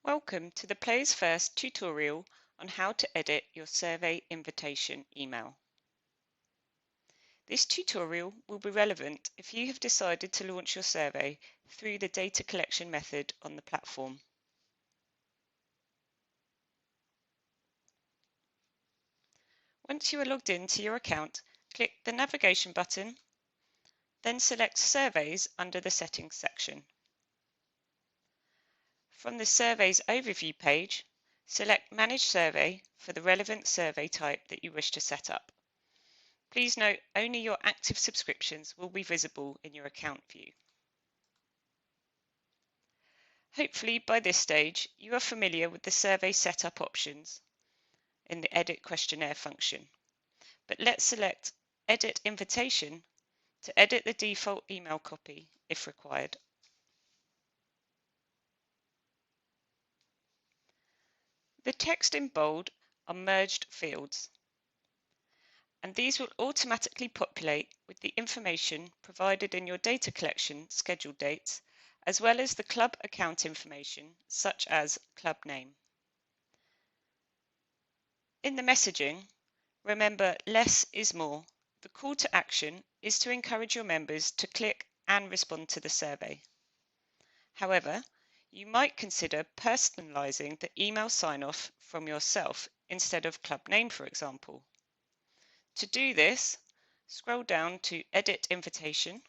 Welcome to the Players First tutorial on how to edit your survey invitation email. This tutorial will be relevant if you have decided to launch your survey through the data collection method on the platform. Once you are logged into your account, click the navigation button, then select Surveys under the Settings section. From the Surveys Overview page, select Manage Survey for the relevant survey type that you wish to set up. Please note only your active subscriptions will be visible in your account view. Hopefully by this stage you are familiar with the survey setup options in the Edit Questionnaire function, but let's select Edit Invitation to edit the default email copy if required. The text in bold are merged fields, and these will automatically populate with the information provided in your data collection schedule dates, as well as the club account information such as club name. In the messaging, remember less is more. The call to action is to encourage your members to click and respond to the survey. However, you might consider personalizing the email sign-off from yourself instead of club name, for example. To do this, scroll down to Edit Invitation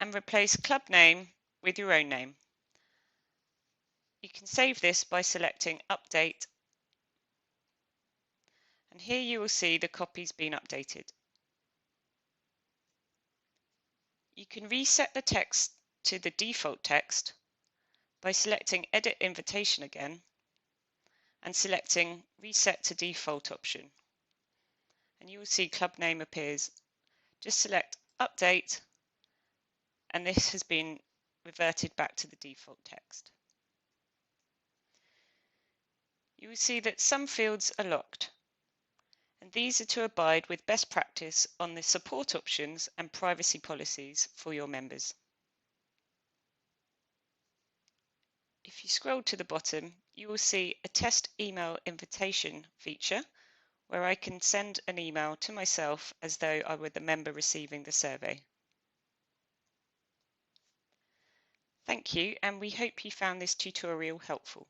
and replace club name with your own name. You can save this by selecting Update, and here you will see the copy's been updated. You can reset the text to the default text by selecting Edit Invitation again and selecting Reset to Default option, and you will see club name appears. Just select Update and this has been reverted back to the default text. You will see that some fields are locked, and these are to abide with best practice on the support options and privacy policies for your members. If you scroll to the bottom, you will see a test email invitation feature where I can send an email to myself as though I were the member receiving the survey. Thank you, and we hope you found this tutorial helpful.